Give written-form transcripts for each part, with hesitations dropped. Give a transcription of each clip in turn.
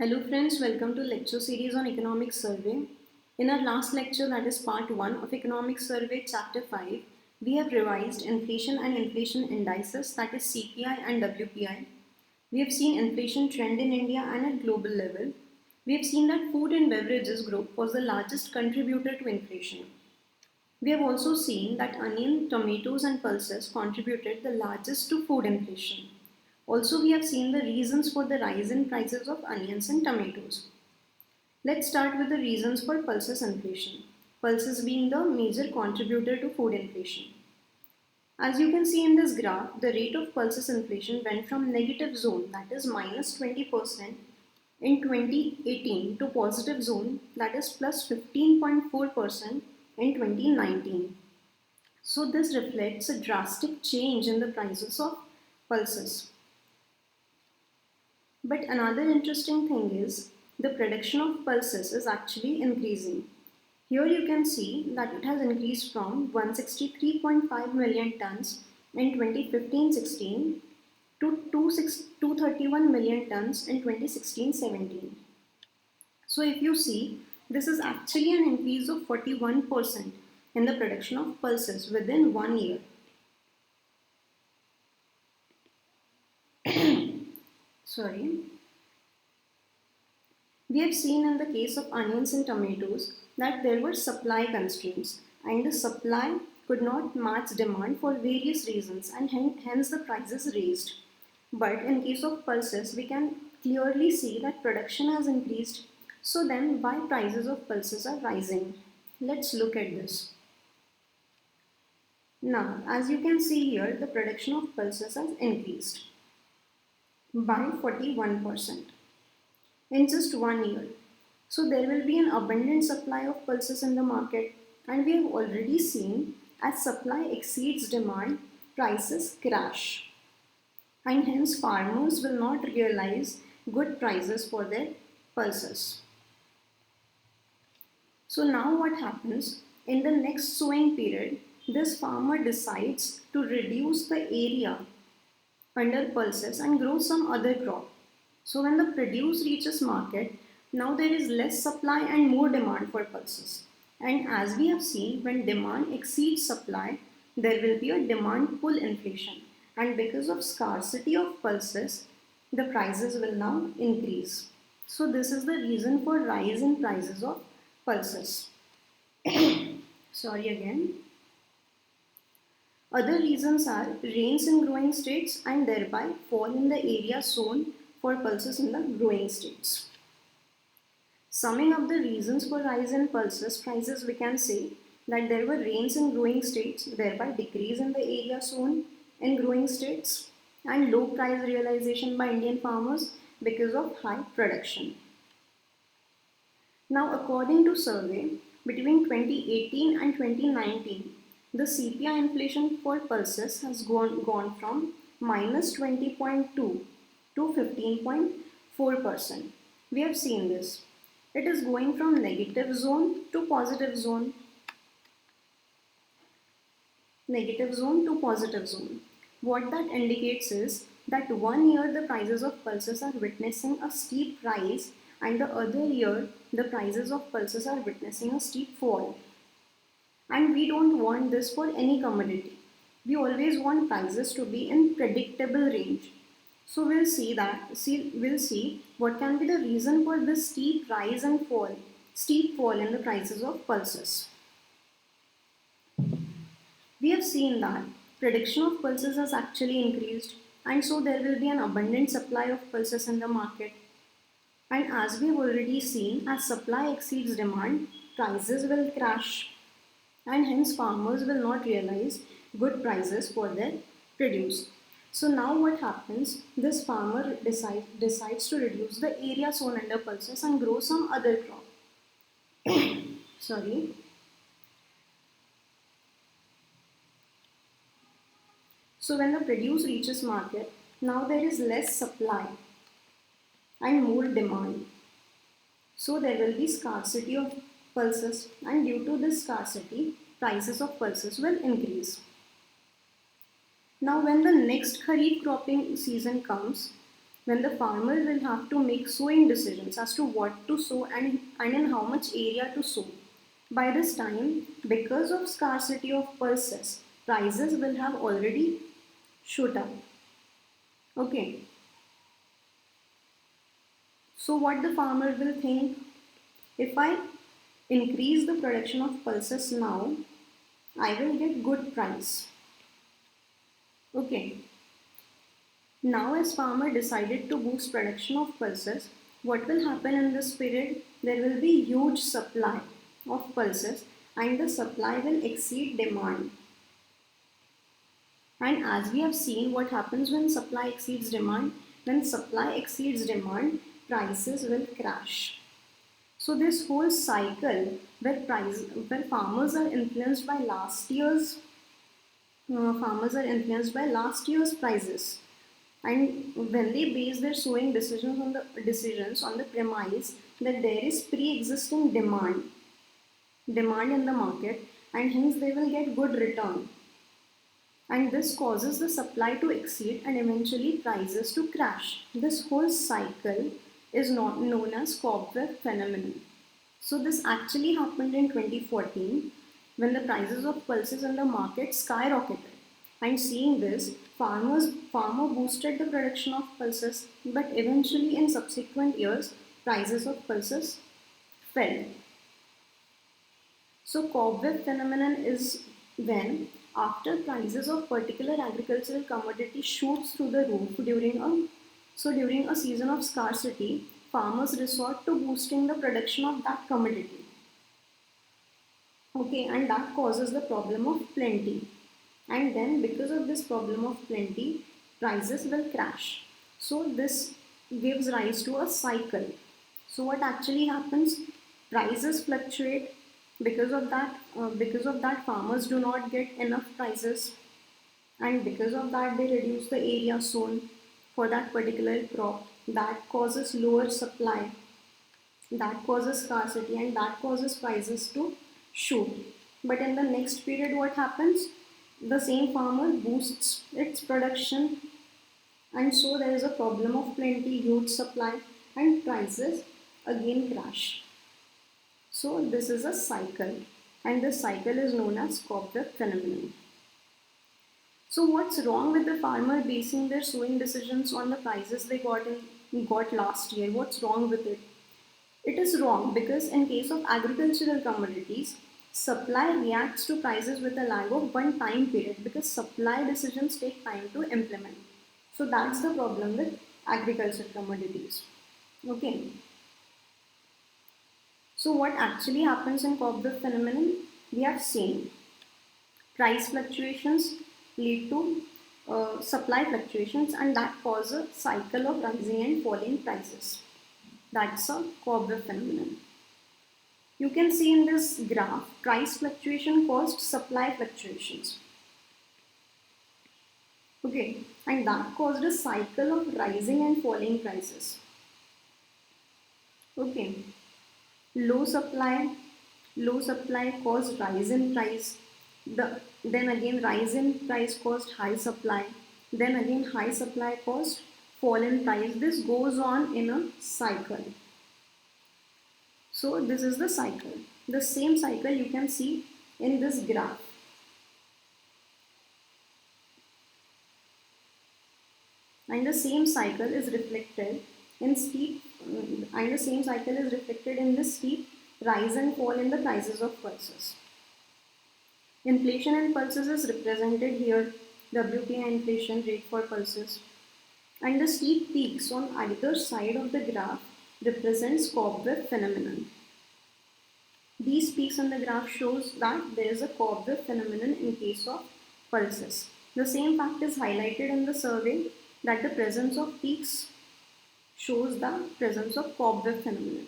Hello friends, welcome to lecture series on economic survey. In our last lecture, that is part 1 of economic survey chapter 5, we have revised inflation and inflation indices, that is CPI and WPI. We have seen inflation trend in India and at global level. We have seen that food and beverages group was the largest contributor to inflation. We have also seen that onion, tomatoes and pulses contributed the largest to food inflation. Also, we have seen the reasons for the rise in prices of onions and tomatoes. Let's start with the reasons for pulses inflation. Pulses being the major contributor to food inflation. As you can see in this graph, the rate of pulses inflation went from negative zone, that is minus 20% in 2018 to positive zone, that is plus 15.4% in 2019. So this reflects a drastic change in the prices of pulses. But another interesting thing is the production of pulses is actually increasing. Here you can see that it has increased from 163.5 million tons in 2015-16 to 231 million tons in 2016-17. So if you see, this is actually an increase of 41% in the production of pulses within 1 year. Sorry. We have seen in the case of onions and tomatoes that there were supply constraints and the supply could not match demand for various reasons and hence the prices raised. But in case of pulses, we can clearly see that production has increased, so then why prices of pulses are rising? Let's look at this. Now, as you can see here, the production of pulses has increased by 41% in just 1 year. So there will be an abundant supply of pulses in the market, and we have already seen as supply exceeds demand, prices crash. And hence farmers will not realize good prices for their pulses. So now what happens? In the next sowing period, this farmer decides to reduce the area under pulses and grow some other crop. So when the produce reaches market, now there is less supply and more demand for pulses. And as we have seen, when demand exceeds supply, there will be a demand pull inflation. And because of scarcity of pulses, the prices will now increase. So this is the reason for rise in prices of pulses. Sorry again. Other reasons are rains in growing states and thereby fall in the area sown for pulses in the growing states. Summing up the reasons for rise in pulses prices, we can say that there were rains in growing states, thereby decrease in the area sown in growing states, and low price realization by Indian farmers because of high production. Now, according to survey, between 2018 and 2019, the CPI inflation for pulses has gone from minus 20.2 to 15.4%. We have seen this. It is going from negative zone to positive zone. Negative zone to positive zone. What that indicates is that 1 year the prices of pulses are witnessing a steep rise and the other year the prices of pulses are witnessing a steep fall. And we don't want this for any commodity. We always want prices to be in predictable range. So we'll see what can be the reason for this steep rise and fall, steep fall in the prices of pulses. We have seen that production of pulses has actually increased, and so there will be an abundant supply of pulses in the market. And as we've already seen, as supply exceeds demand, prices will crash, and hence farmers will not realize good prices for their produce. So now what happens? This farmer decides to reduce the area sown under pulses and grow some other crop. Sorry. So when the produce reaches market, now there is less supply and more demand. So there will be scarcity of pulses, and due to this scarcity, prices of pulses will increase. Now when the next Kharif cropping season comes, when the farmer will have to make sowing decisions as to what to sow and in how much area to sow. By this time, because of scarcity of pulses, prices will have already shoot up. Okay, so what the farmer will think, if I increase the production of pulses now, I will get good price. Okay, now as farmer decided to boost production of pulses, what will happen in this period? There will be huge supply of pulses and the supply will exceed demand. And as we have seen, what happens when supply exceeds demand? When supply exceeds demand, prices will crash. So this whole cycle where farmers are influenced by last year's prices, and when they base their sowing decisions on the premise that there is pre-existing demand in the market, and hence they will get good return, and this causes the supply to exceed and eventually prices to crash. This whole cycle is not known as cobweb phenomenon. So this actually happened in 2014 when the prices of pulses in the market skyrocketed. And seeing this, farmer boosted the production of pulses, but eventually in subsequent years, prices of pulses fell. So cobweb phenomenon is when after prices of particular agricultural commodity shoots through the roof during a season of scarcity, farmers resort to boosting the production of that commodity. Okay, and that causes the problem of plenty. And then because of this problem of plenty, prices will crash. So this gives rise to a cycle. So what actually happens? Prices fluctuate. Because of that, farmers do not get enough prices, and because of that, they reduce the area sown for that particular crop. That causes lower supply, that causes scarcity, and that causes prices to shoot. But in the next period, what happens? The same farmer boosts its production, and so there is a problem of plenty, huge supply, and prices again crash. So this is a cycle, and this cycle is known as cobweb phenomenon. So what's wrong with the farmer basing their sowing decisions on the prices they got last year? What's wrong with it? It is wrong because in case of agricultural commodities, supply reacts to prices with a lag of one time period because supply decisions take time to implement. So that's the problem with agricultural commodities. Okay. So what actually happens in cobweb phenomenon? We have seen price fluctuations lead to supply fluctuations, and that cause a cycle of rising and falling prices. That's a cobweb phenomenon. You can see in this graph, price fluctuation caused supply fluctuations. Okay, and that caused a cycle of rising and falling prices. Okay, low supply caused rise in price. Then again rise in price caused high supply. Then again high supply caused fall in price. This goes on in a cycle. So this is the cycle. The same cycle you can see in this graph. And the same cycle is reflected in this steep rise and fall in the prices of pulses. Inflation in pulses is represented here, WPI inflation rate for pulses. And the steep peaks on either side of the graph represents cobweb phenomenon. These peaks on the graph shows that there is a cobweb phenomenon in case of pulses. The same fact is highlighted in the survey, that the presence of peaks shows the presence of cobweb phenomenon.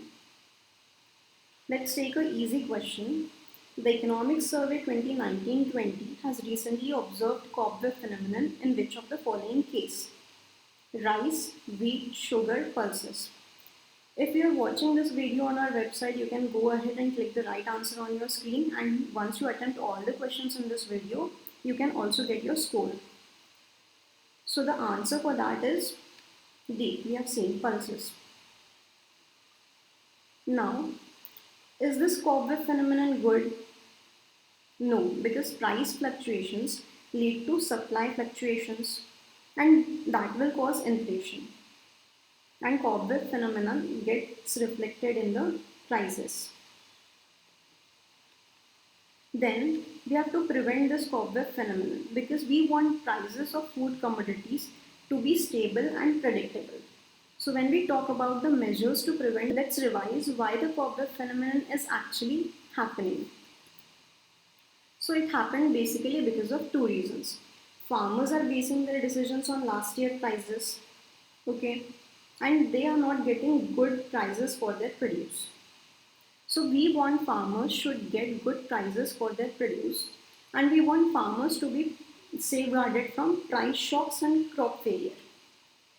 Let's take an easy question. The Economic Survey 2019-20 has recently observed cobweb phenomenon in which of the following case? Rice, wheat, sugar, pulses. If you are watching this video on our website, you can go ahead and click the right answer on your screen, and once you attempt all the questions in this video, you can also get your score. So the answer for that is D, we have seen pulses. Now, is this cobweb phenomenon good? No, because price fluctuations lead to supply fluctuations and that will cause inflation. And cobweb phenomenon gets reflected in the prices. Then we have to prevent this cobweb phenomenon because we want prices of food commodities to be stable and predictable. So when we talk about the measures to prevent, let's revise why the cobweb phenomenon is actually happening. So it happened basically because of two reasons. Farmers are basing their decisions on last year prices, okay, and they are not getting good prices for their produce. So we want farmers should get good prices for their produce, and we want farmers to be safeguarded from price shocks and crop failure.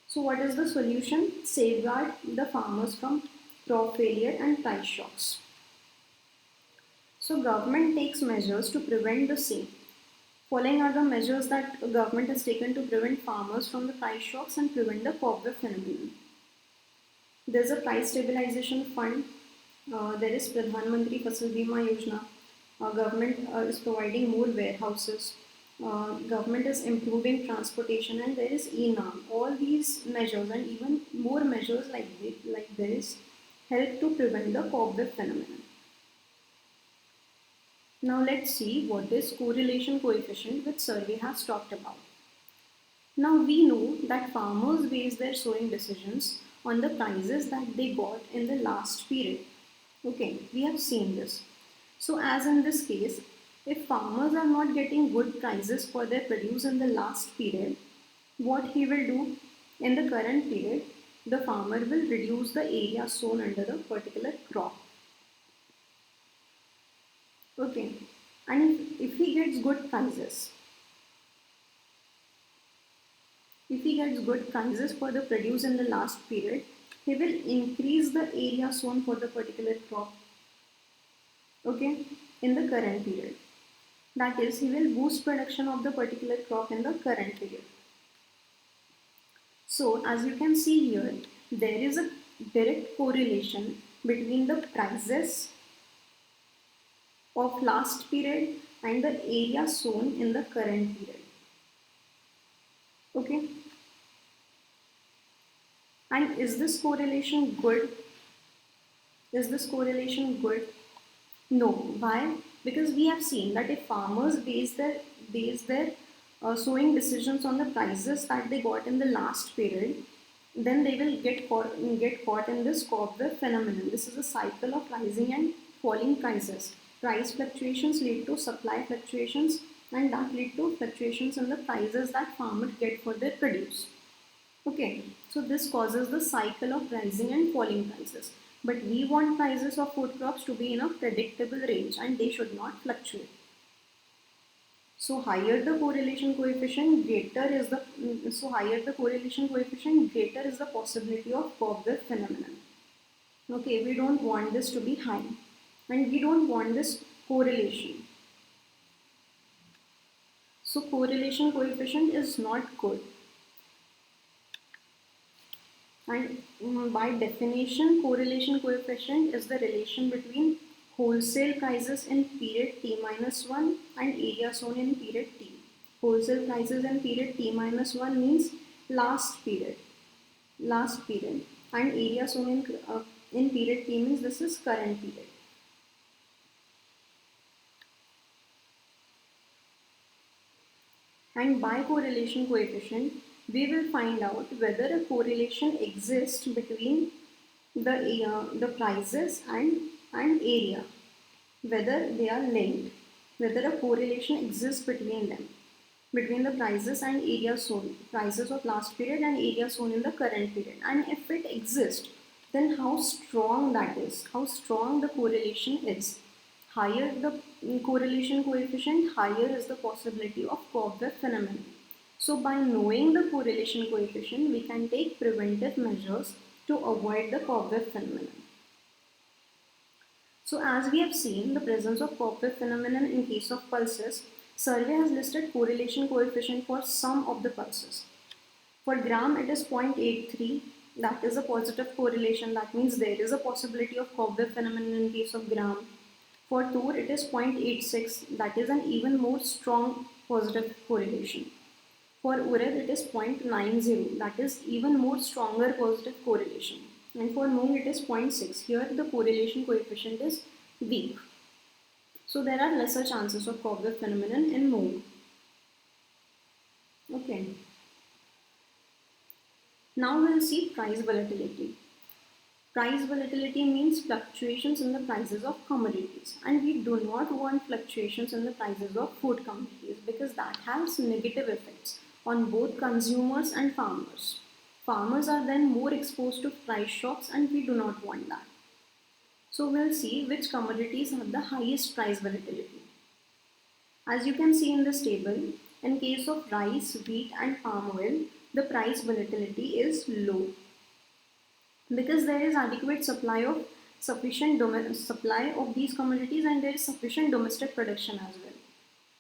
So what is the solution? Safeguard the farmers from crop failure and price shocks. So government takes measures to prevent the same. Following are the measures that government has taken to prevent farmers from the price shocks and prevent the cobweb phenomenon. There is a price stabilization fund. There is Pradhan Mantri Fasal Bima Yojana. Government is providing more warehouses. Government is improving transportation, and there is ENAM. All these measures and even more measures like this help to prevent the cobweb phenomenon. Now let's see what is correlation coefficient which survey has talked about. Now we know that farmers base their sowing decisions on the prices that they got in the last period. Okay, we have seen this. So as in this case, if farmers are not getting good prices for their produce in the last period, what he will do in the current period, the farmer will reduce the area sown under the particular crop. Okay, and if he gets good prices, if he gets good prices for the produce in the last period, he will increase the area sown for the particular crop. Okay, in the current period. That is, he will boost production of the particular crop in the current period. So, as you can see here, there is a direct correlation between the prices of last period and the area sown in the current period. Okay. And is this correlation good? Is this correlation good? No. Why? Because we have seen that if farmers base their sowing decisions on the prices that they got in the last period, then they will get caught in this cobweb phenomenon. This is a cycle of rising and falling prices. Price fluctuations lead to supply fluctuations, and that lead to fluctuations in the prices that farmers get for their produce. Okay, so this causes the cycle of rising and falling prices. But we want prices of food crops to be in a predictable range and they should not fluctuate. So higher the correlation coefficient, greater is the possibility of cobweb phenomenon. Okay, we don't want this to be high, and we don't want this correlation. So correlation coefficient is not good. And by definition, correlation coefficient is the relation between wholesale prices in period T minus 1 and area sown in period T. Wholesale prices in period T minus 1 means last period, and area sown in period T means this is current period. And by correlation coefficient, we will find out whether a correlation exists between the prices and area, whether they are linked, whether a correlation exists between them, between the prices and area sown, prices of last period and area sown in the current period. And if it exists, then how strong that is, how strong the correlation is. Higher the correlation coefficient, higher is the possibility of cobweb phenomenon. So by knowing the correlation coefficient, we can take preventive measures to avoid the cobweb phenomenon. So as we have seen the presence of cobweb phenomenon in case of pulses, survey has listed correlation coefficient for some of the pulses. For gram, it is 0.83. That is a positive correlation. That means there is a possibility of cobweb phenomenon in case of gram. For Tur, it is 0.86. That is an even more strong positive correlation. For Urad, it is 0.90. That is even more stronger positive correlation. And for Moong, it is 0.6. Here, the correlation coefficient is weak. So there are lesser chances of cobweb phenomenon in Moong. Okay. Now we'll see price volatility. Price volatility means fluctuations in the prices of commodities, and we do not want fluctuations in the prices of food commodities because that has negative effects on both consumers and farmers. Farmers are then more exposed to price shocks, and we do not want that. So we'll see which commodities have the highest price volatility. As you can see in this table, in case of rice, wheat and palm oil, the price volatility is low because there is adequate supply of supply of these commodities, and there is sufficient domestic production as well.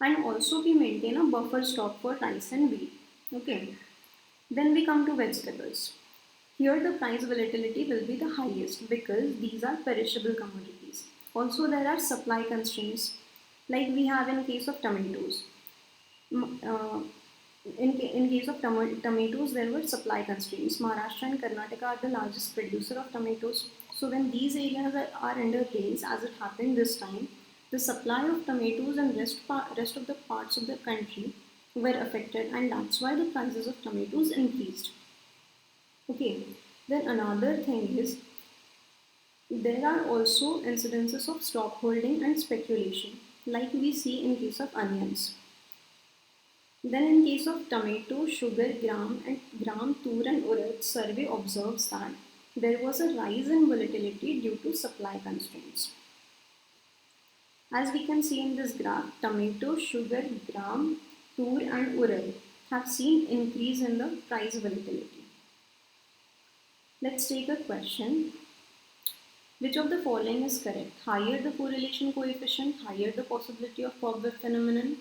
And also we maintain a buffer stock for rice and wheat. Okay. Then we come to vegetables. Here the price volatility will be the highest because these are perishable commodities. Also there are supply constraints like we have in case of tomatoes. In case of tomatoes, there were supply constraints. Maharashtra and Karnataka are the largest producer of tomatoes. So when these areas are under rains, as it happened this time, the supply of tomatoes and rest of the parts of the country were affected, and that's why the prices of tomatoes increased. Okay, then another thing is there are also incidences of stock holding and speculation, like we see in case of onions. Then in case of tomato, sugar, gram, tur and urad, survey observes that there was a rise in volatility due to supply constraints. As we can see in this graph, tomato, sugar, gram, tur and urad have seen increase in the price volatility. Let's take a question. Which of the following is correct? Higher the correlation coefficient, higher the possibility of cobweb phenomenon.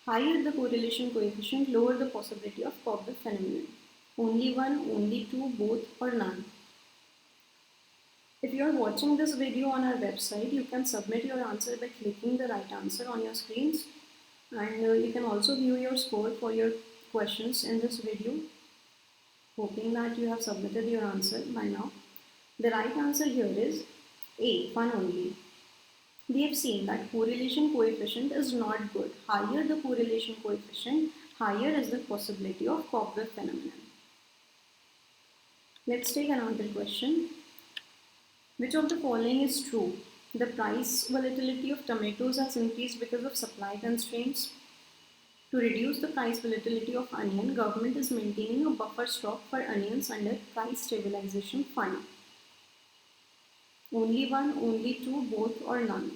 Higher the correlation coefficient, lower the possibility of cobweb phenomenon. Only one, only two, both, or none. If you are watching this video on our website, you can submit your answer by clicking the right answer on your screens. And you can also view your score for your questions in this video. Hoping that you have submitted your answer by now. The right answer here is A, one only. We have seen that correlation coefficient is not good. Higher the correlation coefficient, higher is the possibility of cobweb phenomenon. Let's take another question. Which of the following is true? The price volatility of tomatoes has increased because of supply constraints. To reduce the price volatility of onion, government is maintaining a buffer stock for onions under price stabilization fund. Only one, only two, both, or none.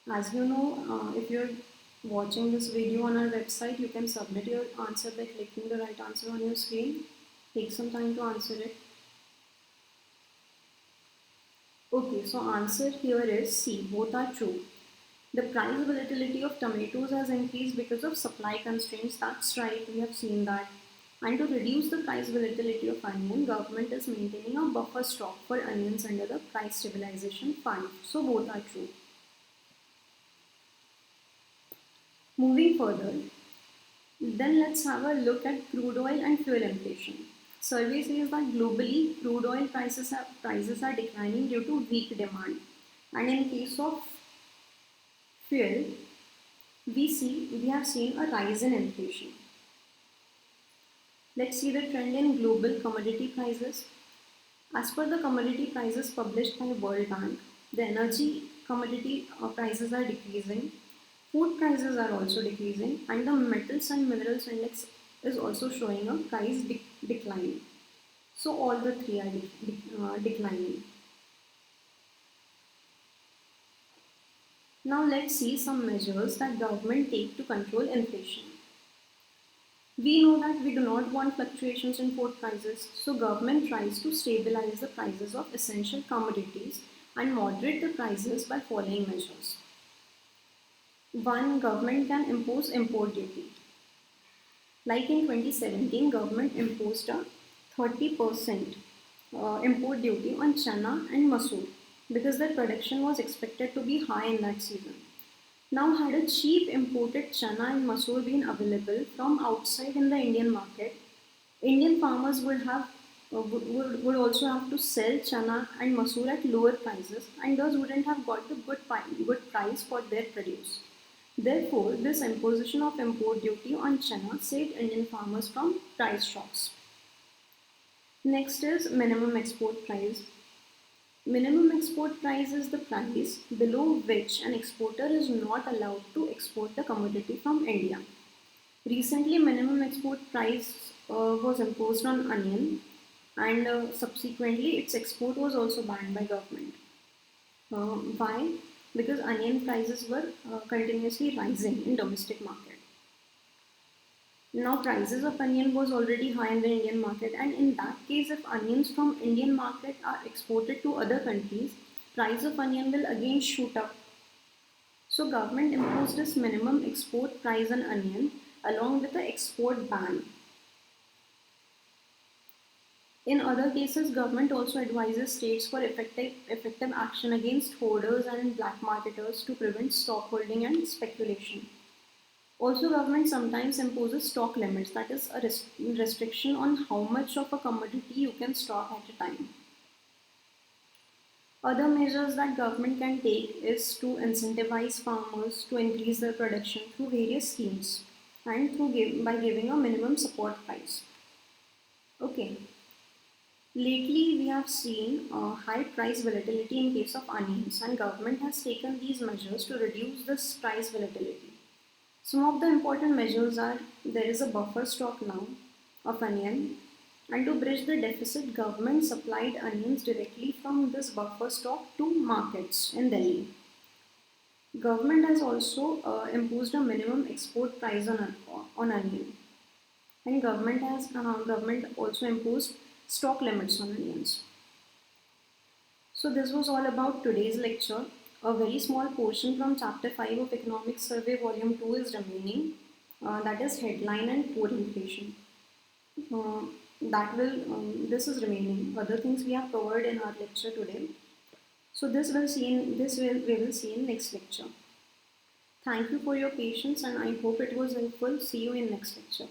As you know, if you're watching this video on our website, you can submit your answer by clicking the right answer on your screen. Take some time to answer it. Okay, so answer here is C, both are true. The price volatility of tomatoes has increased because of supply constraints. That's right, we have seen that. And to reduce the price volatility of onion, government is maintaining a buffer stock for onions under the price stabilization fund. So both are true. Moving further, then let's have a look at crude oil and fuel inflation. Survey says that globally, crude oil prices are declining due to weak demand. And in case of fuel, we have seen a rise in inflation. Let's see the trend in global commodity prices. As per the commodity prices published by World Bank, the energy commodity prices are decreasing, food prices are also decreasing, and the metals and minerals index is also showing a price decline. So all the three are declining. Now let's see some measures that government take to control inflation. We know that we do not want fluctuations in food prices, so government tries to stabilize the prices of essential commodities and moderate the prices by following measures. 1. Government can impose import duty. Like in 2017, government imposed a 30% import duty on chana and masoor because their production was expected to be high in that season. Now, had a cheap imported chana and masoor been available from outside in the Indian market, Indian farmers would also have to sell chana and masoor at lower prices, and thus wouldn't have got the good price for their produce. Therefore, this imposition of import duty on chana saved Indian farmers from price shocks. Next is minimum export price. Minimum export price is the price below which an exporter is not allowed to export the commodity from India. Recently, minimum export price was imposed on onion, and subsequently its export was also banned by government. Why? Because onion prices were continuously rising in domestic market. Now prices of onion was already high in the Indian market, and in that case, if onions from Indian market are exported to other countries, price of onion will again shoot up. So government imposed this minimum export price on onion along with the export ban. In other cases, government also advises states for effective action against hoarders and black marketers to prevent stock holding and speculation. Also, government sometimes imposes stock limits, that is a restriction on how much of a commodity you can stock at a time. Other measures that government can take is to incentivize farmers to increase their production through various schemes and by giving a minimum support price. Okay, lately, we have seen high price volatility in case of onions, and government has taken these measures to reduce this price volatility. Some of the important measures are there is a buffer stock now of onion, and to bridge the deficit, government supplied onions directly from this buffer stock to markets in Delhi. Government has also imposed a minimum export price on onion, and government also imposed stock limits on onions. So this was all about today's lecture. A very small portion from chapter 5 of Economics Survey volume 2 is remaining, that is headline and core inflation. Uh, this is remaining. Other things we have covered in our lecture today. So we will see in next lecture. Thank you for your patience, and I hope it was helpful. See you in next lecture.